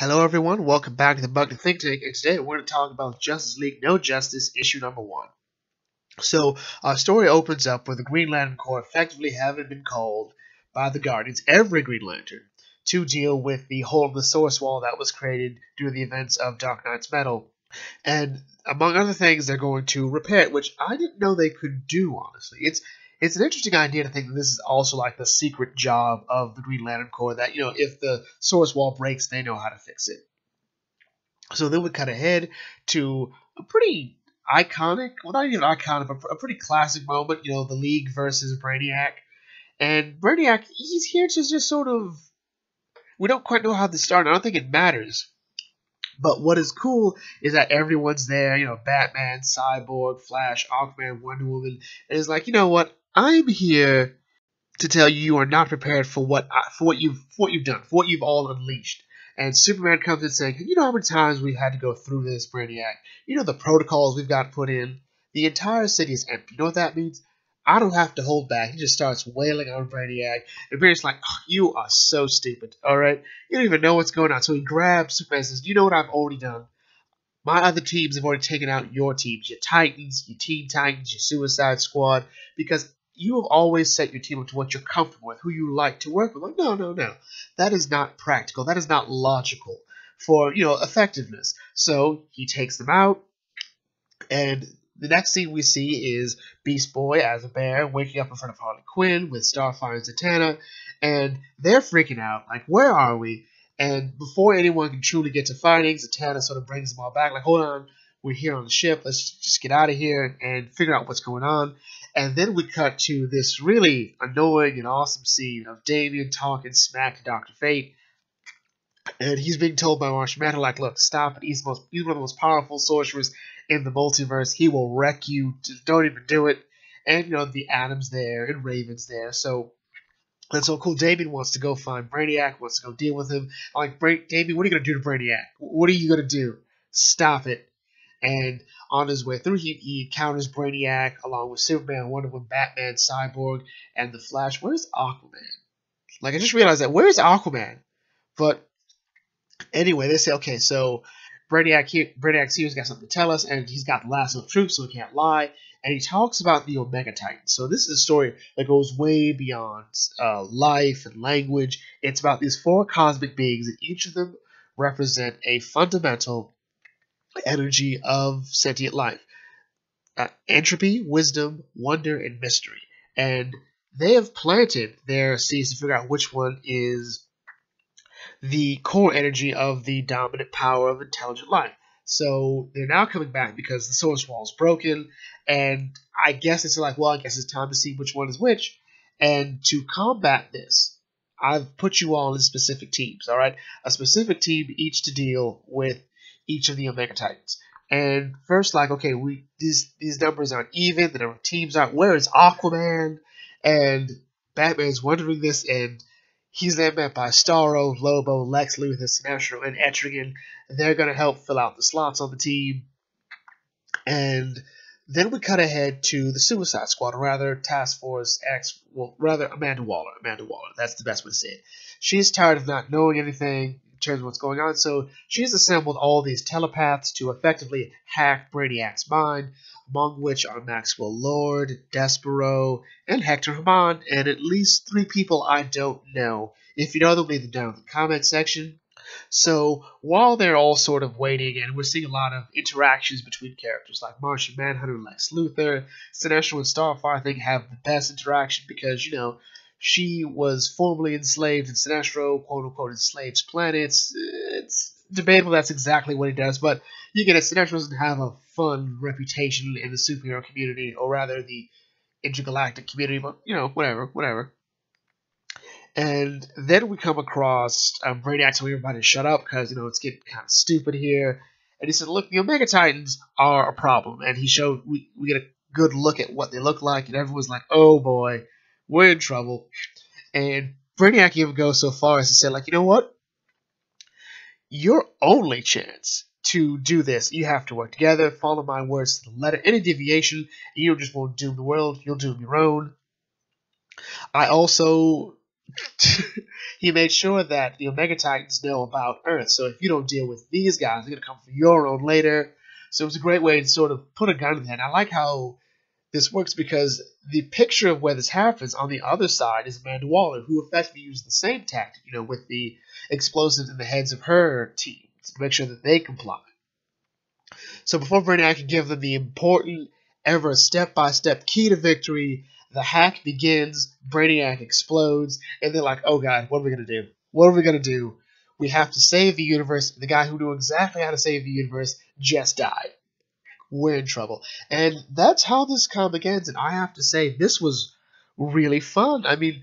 Hello, everyone. Welcome back to the Bug Think Tank. And today we're going to talk about Justice League No Justice, issue number 1. So, our story opens up with the Green Lantern Corps effectively having been called by the Guardians, every Green Lantern, to deal with the hole in the source wall that was created during the events of Dark Knight's Metal. And among other things, they're going to repair it, which I didn't know they could do, honestly. It's an interesting idea to think that this is also like the secret job of the Green Lantern Corps, that, if the source wall breaks, they know how to fix it. So then we cut ahead to a pretty iconic, well, not even iconic, but a pretty classic moment, the League versus Brainiac. And Brainiac, he's here to just sort of, we don't quite know how this started. I don't think it matters. But what is cool is that everyone's there, Batman, Cyborg, Flash, Aquaman, Wonder Woman, and it's like, you know what? I'm here to tell you you are not prepared for what you've done, for what you've all unleashed. And Superman comes in saying, you know how many times we've had to go through this, Brainiac? You know the protocols we've got to put in? The entire city is empty. You know what that means? I don't have to hold back. He just starts wailing on Brainiac. And Brainiac's like, oh, you are so stupid, alright? You don't even know what's going on. So he grabs Superman and says, you know what I've already done? My other teams have already taken out your teams, your Titans, your Teen Titans, your Suicide Squad, because you have always set your team up to what you're comfortable with, who you like to work with. Like, no. That is not practical. That is not logical for, effectiveness. So he takes them out, and the next scene we see is Beast Boy as a bear waking up in front of Harley Quinn with Starfire and Zatanna, and they're freaking out. Like, where are we? And before anyone can truly get to fighting, Zatanna sort of brings them all back. Like, hold on, we're here on the ship. Let's just get out of here and figure out what's going on. And then we cut to this really annoying and awesome scene of Damian talking smack to Dr. Fate. And he's being told by Martian Manhunter, like, look, stop it. He's one of the most powerful sorcerers in the multiverse. He will wreck you. Just don't even do it. And, the Atom's there and Raven's there. So that's so cool. Damian wants to go find Brainiac, wants to go deal with him. I'm like, Damian, what are you going to do to Brainiac? What are you going to do? Stop it. And on his way through, he encounters Brainiac along with Superman, Wonder Woman, Batman, Cyborg, and the Flash. Where's Aquaman? Like, I just realized that. Where's Aquaman? But anyway, they say, okay, so Brainiac's here, he's got something to tell us, and he's got the lasso of truth, so he can't lie. And he talks about the Omega Titans. So this is a story that goes way beyond life and language. It's about these 4 cosmic beings, and each of them represent a fundamental energy of sentient life. Entropy, wisdom, wonder, and mystery. And they have planted their seeds to figure out which one is the core energy of the dominant power of intelligent life. So they're now coming back because the source wall is broken, and I guess it's like, well, I guess it's time to see which one is which. And to combat this, I've put you all in specific teams, all right? A specific team each to deal with each of the Omega Titans. And first, like, okay, these numbers aren't even, the number of teams aren't. Where is Aquaman? And Batman's wondering this, and he's then met by Starro, Lobo, Lex Luthor, Sinestro, and Etrigan. They're going to help fill out the slots on the team. And then we cut ahead to the Suicide Squad, or rather Task Force X, well, rather Amanda Waller. That's the best way to say it. She's tired of not knowing anything in terms of what's going on, so she's assembled all these telepaths to effectively hack Brainiac's mind, among which are Maxwell Lord, Despero, and Hector Hammond, and at least 3 people I don't know. If you know them, leave them down in the comment section. So while they're all sort of waiting, and we're seeing a lot of interactions between characters like Martian Manhunter and Lex Luthor, Sinestro and Starfire, I think, have the best interaction because, she was formerly enslaved, and Sinestro, quote-unquote, enslaves planets. It's debatable that's exactly what he does, but you get it. Sinestro doesn't have a fun reputation in the superhero community, or rather the intergalactic community, but, whatever. And then we come across Brainiac telling everybody to shut up because, it's getting kind of stupid here. And he said, look, the Omega Titans are a problem. And he showed, we get a good look at what they look like, and everyone's like, oh boy, we're in trouble. And Brainiac even goes so far as to say, like, you know what? Your only chance to do this, you have to work together, follow my words to the letter. Any deviation, you just won't doom the world, you'll doom your own. I also he made sure that the Omega Titans know about Earth. So if you don't deal with these guys, they're gonna come for your own later. So it was a great way to sort of put a gun in the hand. I like how this works because the picture of where this happens on the other side is Amanda Waller, who effectively used the same tactic, with the explosives in the heads of her team to make sure that they comply. So before Brainiac can give them the important, ever step-by-step key to victory, the hack begins, Brainiac explodes, and they're like, oh god, what are we going to do? What are we going to do? We have to save the universe. The guy who knew exactly how to save the universe just died. We're in trouble. And that's how this comic ends, and I have to say, this was really fun. I mean,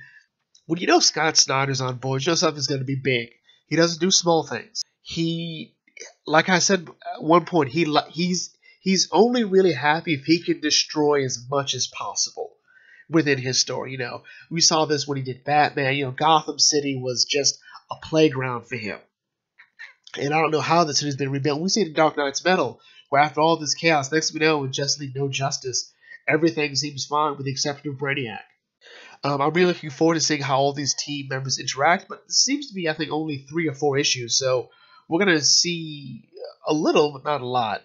when you know Scott Snyder's on board, you know something's going to be big. He doesn't do small things. He, like I said at one point, he's only really happy if he can destroy as much as possible within his story. We saw this when he did Batman. Gotham City was just a playground for him. And I don't know how the city's been rebuilt. We see it in Dark Knight's Metal, where after all this chaos, next we know, with Justice League No Justice, everything seems fine with the exception of Brainiac. I'm really looking forward to seeing how all these team members interact, but this seems to be, I think, only 3 or 4 issues, so we're going to see a little, but not a lot,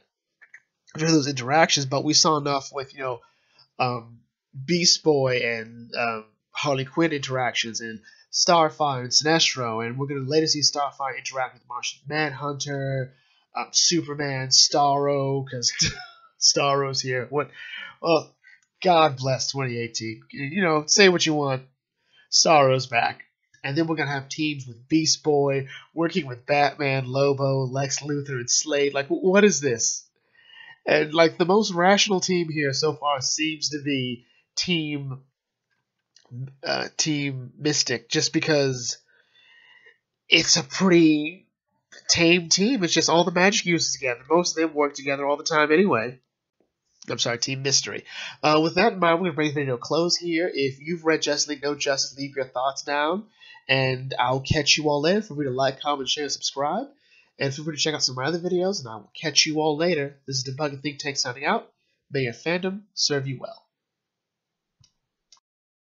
of those interactions, but we saw enough with, Beast Boy and Harley Quinn interactions, and Starfire and Sinestro, and we're going to later see Starfire interact with Martian Manhunter, Superman, Starro, because Starro's here. Well, God bless 2018. Say what you want. Starro's back. And then we're going to have teams with Beast Boy, working with Batman, Lobo, Lex Luthor, and Slade. Like, what is this? And, the most rational team here so far seems to be Team Mystic, just because it's a pretty tame team. It's just all the magic uses together. Most of them work together all the time anyway. I'm sorry, Team Mystery. With that in mind, we're going to bring the video to a close here. If you've read Justice League No Justice, leave your thoughts down, and I'll catch you all later. Feel free to like, comment, share, and subscribe. And feel free to check out some of my other videos, and I will catch you all later. This is Debug and Think Tank signing out. May your fandom serve you well.